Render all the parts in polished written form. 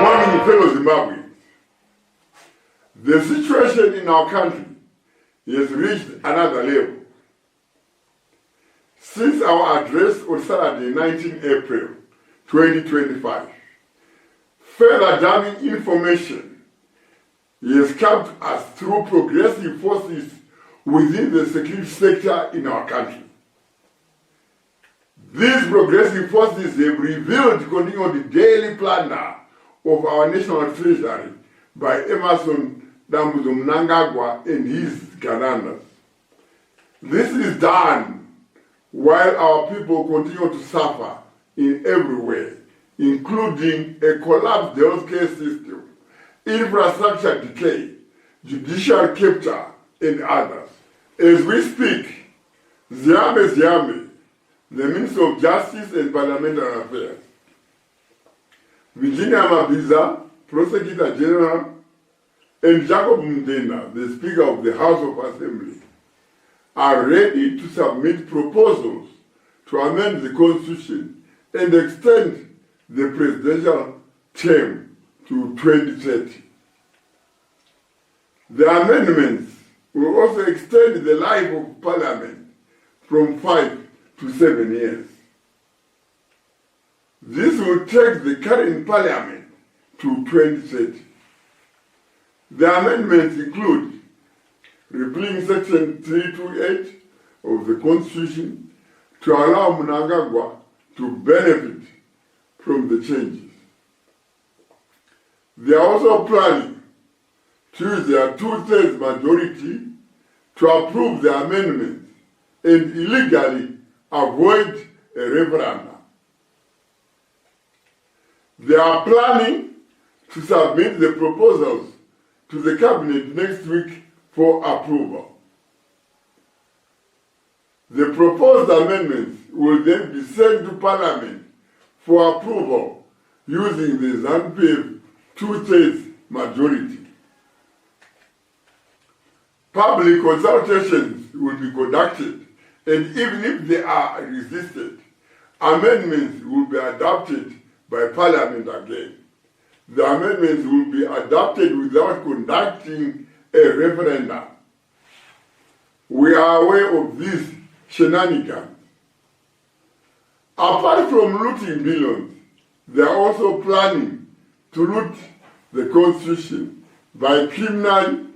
morning, fellow Zimbabwe. The situation in our country has reached another level. Since our address on Saturday, 19 April 2025, further damning information has come to us through progressive forces within the security sector in our country. These progressive forces have revealed continuing on the daily planner of our national treasury by Emerson Dambuzo Mnangagwa and his Zviganandas. This is done while our people continue to suffer in every way, including a collapsed healthcare system, infrastructure decay, judicial capture, and others. As we speak, Zviambe, the Minister of Justice and Parliamentary Affairs, Virginia Mabiza, Prosecutor General, and Jacob Mndena, the Speaker of the House of Assembly, are ready to submit proposals to amend the Constitution and extend the presidential term to 2030. The amendments will also extend the life of Parliament from 5 to 7 years. This will take the current Parliament to 2030. The amendments include repealing Section 328 of the Constitution to allow Mnangagwa to benefit from the changes. They are also planning to use their 2/3 majority to approve the amendments and illegally avoid a referendum. They are planning to submit the proposals to the Cabinet next week for approval. The proposed amendments will then be sent to Parliament for approval using the ZANU-PF 2/3 majority. Public consultations will be conducted, and even if they are resisted, amendments will be adopted by Parliament again. The amendments will be adopted without conducting a referendum. We are aware of these shenanigans. Apart from looting billions, they are also planning to loot the Constitution by criminally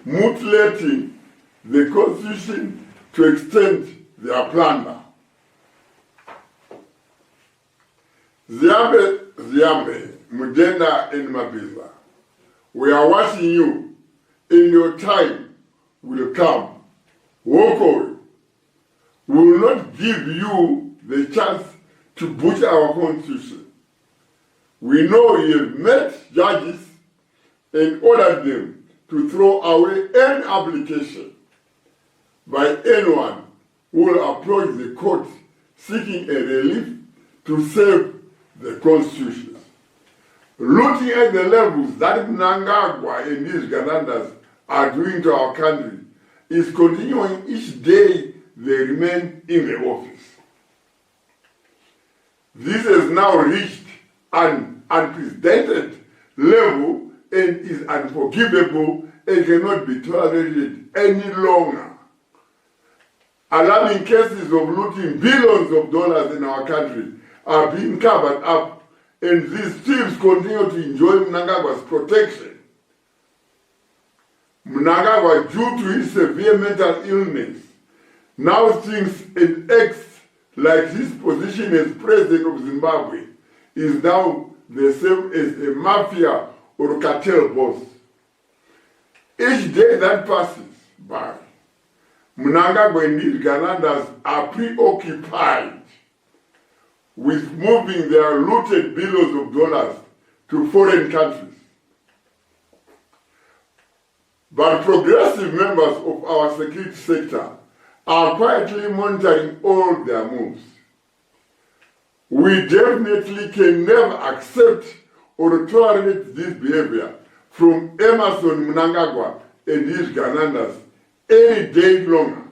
mutilating the Constitution to extend their plunder. Zviambe, Mudenda, and Mabiza, we are watching you, and your time will come. Walk away. We will not give you the chance to butcher our Constitution. We know you have met judges and ordered them to throw away any application by anyone who will approach the court seeking a relief to save the Constitution. Looking at the levels that Mnangagwa and his Zviganandas are doing to our country is continuing each day they remain in the office. This has now reached an unprecedented level and is unforgivable and cannot be tolerated any longer. Alarming cases of looting billions of dollars in our country are being covered up, and these thieves continue to enjoy Mnangagwa's protection. Mnangagwa, due to his severe mental illness, now thinks and acts like his position as president of Zimbabwe is now the same as a mafia or cartel boss. Each day that passes by, Mnangagwa and his Zviganandas are preoccupied with moving their looted billions of dollars to foreign countries. But progressive members of our security sector are quietly monitoring all their moves. We definitely can never accept or tolerate this behavior from Emerson Mnangagwa and his Zviganandas any day longer.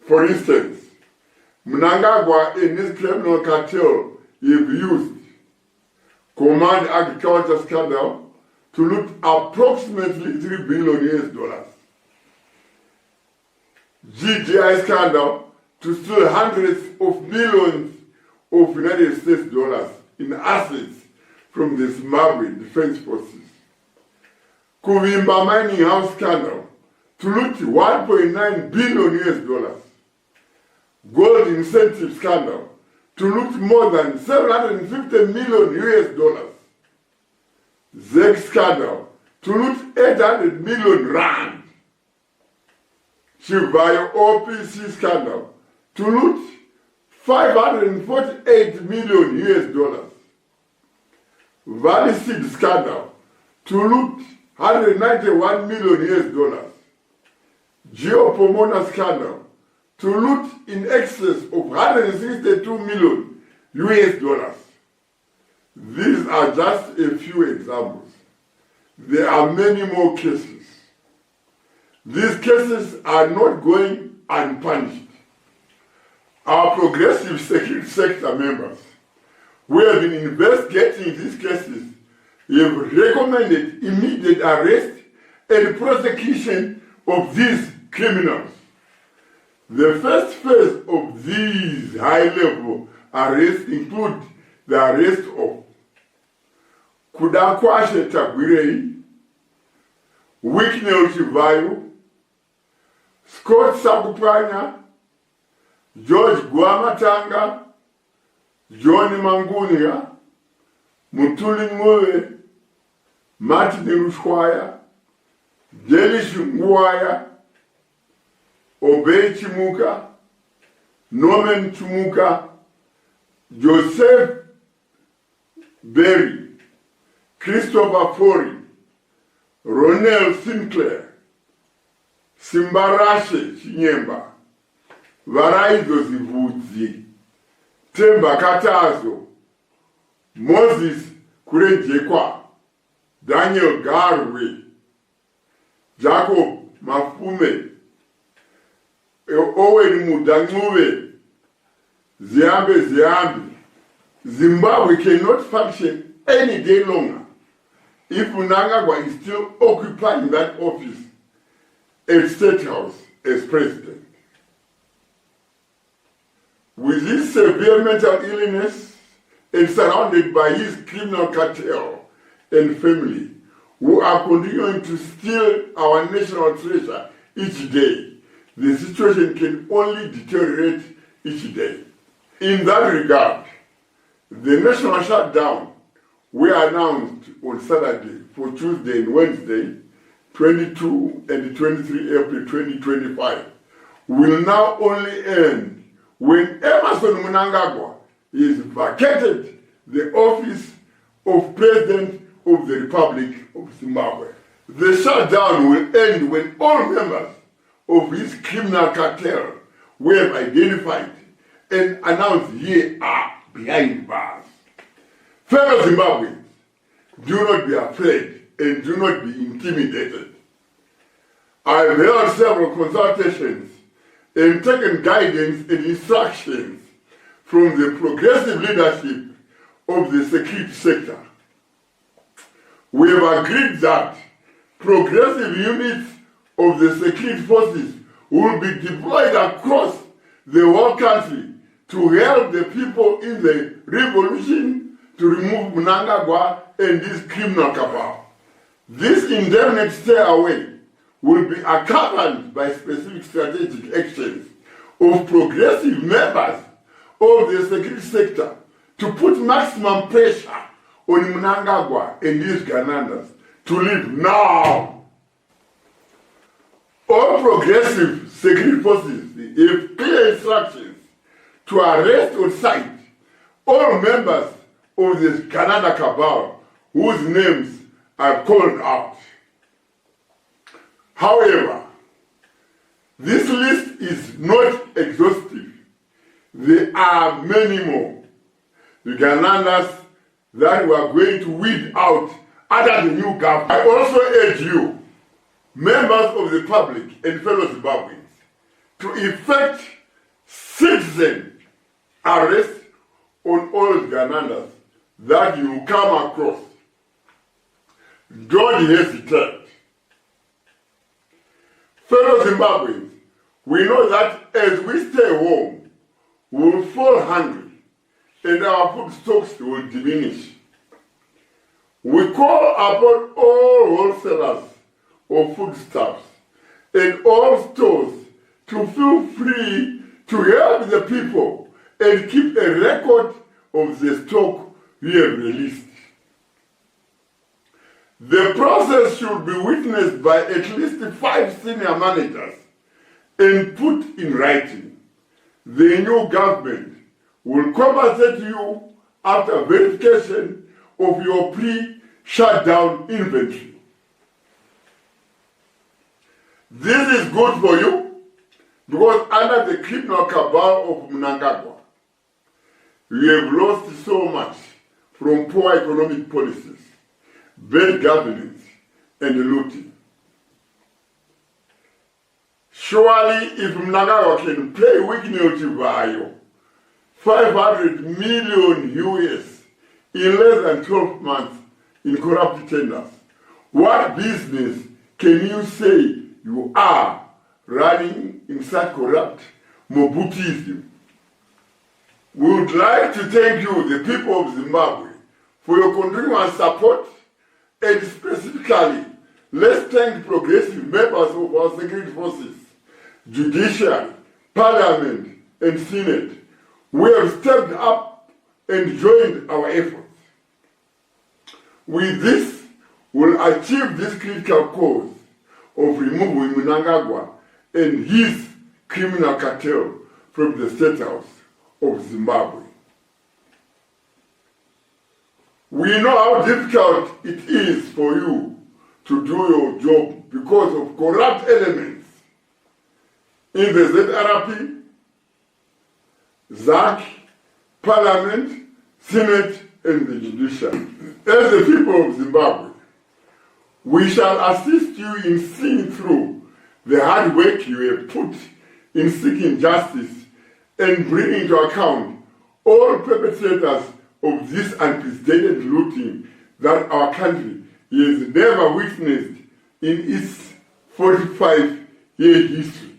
For instance, Mnangagwa and his criminal cartel have used Command Agriculture scandal to loot approximately $3 billion. GDI scandal to steal hundreds of millions of United States dollars in assets from the Zimbabwe Defense Forces. Kuvimba mining house scandal to loot $1.9 billion. Gold incentive scandal to loot more than $750 million. ZEC scandal to loot 800 million rand. Chivayo OPC scandal to loot $548 million. Valley Seed scandal to loot $191 million. Geopomona scandal to loot in excess of $162 million. These are just a few examples. There are many more cases. These cases are not going unpunished. Our progressive security sector members who have been investigating these cases have recommended immediate arrest and prosecution of these criminals. The first phase of these high-level arrests include the arrest of Kudakwashe Tagwirei, Wicknell Chivayo, Scott Sakupanya, George Guamatanga, Johnny Mangunia, Mutuli Mule, Martin Rushwaya, Delish Nguaya, Obey Chimuka, Norman Chumuka, Joseph Berry, Christopher Fori, Ronel Sinclair, Simbarashe Chinyemba, Varaizo Zivudzi, Temba Katazo, Moses Kurejekwa, Daniel Garwe, Jacob Mafume, Owen Mudanguve, Ziambe. Zimbabwe cannot function any day longer if Mnangagwa is still occupying that office at State House as president. With his severe mental illness and surrounded by his criminal cartel and family, who are continuing to steal our national treasure each day, the situation can only deteriorate each day. In that regard, the national shutdown we announced on Saturday for Tuesday and Wednesday, 22 and 23 April 2025, will now only end when Emerson Mnangagwa is vacated the office of President of the Republic of Zimbabwe. The shutdown will end when all members of his criminal cartel we have identified and announced here are behind bars. Fellow Zimbabweans, do not be afraid and do not be intimidated. I have held several consultations and taken guidance and instructions from the progressive leadership of the security sector. We have agreed that progressive units of the security forces will be deployed across the whole country to help the people in the revolution to remove Mnangagwa and his criminal cabal. This indefinite stayaway will be accompanied by specific strategic actions of progressive members of the security sector to put maximum pressure on Mnangagwa and his Zviganandas to leave now. All progressive security forces have clear instructions to arrest on sight all members of the Zvigananda cabal whose names I've called out. However, this list is not exhaustive. There are many more Zviganandas that we are going to weed out under the new government. I also urge you, members of the public and fellow Zimbabweans, to effect citizen arrest on all Zviganandas that you come across. Don't hesitate. Fellow Zimbabweans, we know that as we stay home, we will fall hungry and our food stocks will diminish. We call upon all wholesalers of foodstuffs and all stores to feel free to help the people and keep a record of the stock we have released. The process should be witnessed by at least 5 senior managers and put in writing. The new government will compensate you after verification of your pre-shutdown inventory. This is good for you because under the criminal cabal of Mnangagwa, we have lost so much from poor economic policies, bad governance, and looting. Surely, if Mnangagwa can play Wignilti Vayo, 500 million US in less than 12 months in corrupt tenders, what business can you say you are running in such corrupt Mobutism? We would like to thank you, the people of Zimbabwe, for your continuous support, and specifically, let's thank progressive members of our security forces, judiciary, parliament, and senate, who have stepped up and joined our efforts. With this, we'll achieve this critical cause of removing Mnangagwa and his criminal cartel from the State House of Zimbabwe. We know how difficult it is for you to do your job because of corrupt elements in the ZRP, ZAC, Parliament, Senate, and the judiciary. As the people of Zimbabwe, we shall assist you in seeing through the hard work you have put in seeking justice and bringing to account all perpetrators of this unprecedented looting that our country has never witnessed in its 45-year history.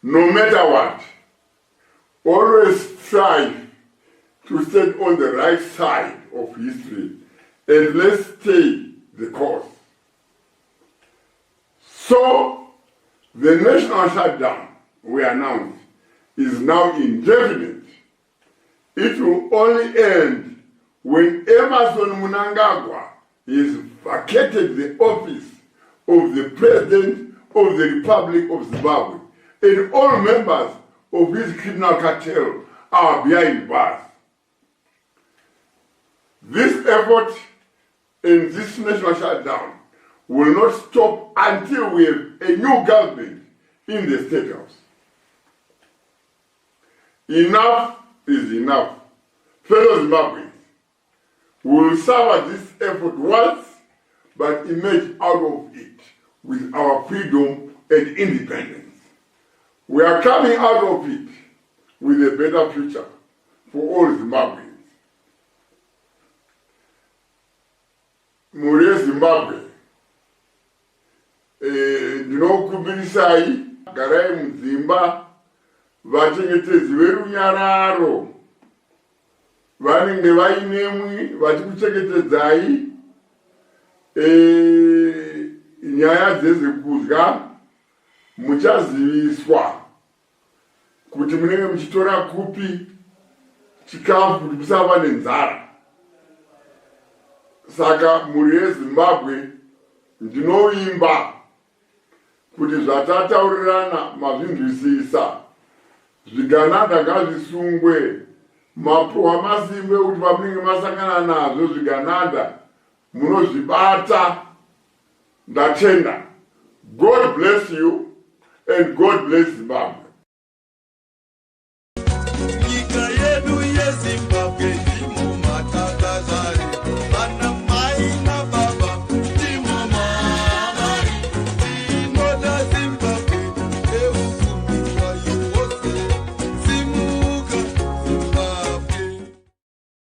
No matter what, always strive to stand on the right side of history and let's stay the course. So, the national shutdown we announced is now indefinite. It will only end when Emerson Mnangagwa is vacated the office of the President of the Republic of Zimbabwe and all members of his criminal cartel are behind bars. This effort and this national shutdown will not stop until we have a new government in the State House. Enough is enough. Fellow Zimbabweans, we will serve this effort once, but emerge out of it with our freedom and independence. We are coming out of it with a better future for all Zimbabweans. Muri Zimbabwe, ndinokukumbirisai garai mudzimba vachengetedzi verunyararo vanenge vainemwi vachikuchengetedzai nyaya dzezvekudya. Muchaziviswa kuti munenge muchitora kupi chikafu kuti musava nenzara. Saka muri yeZimbabwe ndinoimba kuti zvatataurirana mazvinzwisisa. Zvigananda ngazvisungwe, mapuhwa masimbe kuti pamunenge masangana nazvo zvigananda munozvibata. Ndatenda. God bless you and God bless Zimbabwe.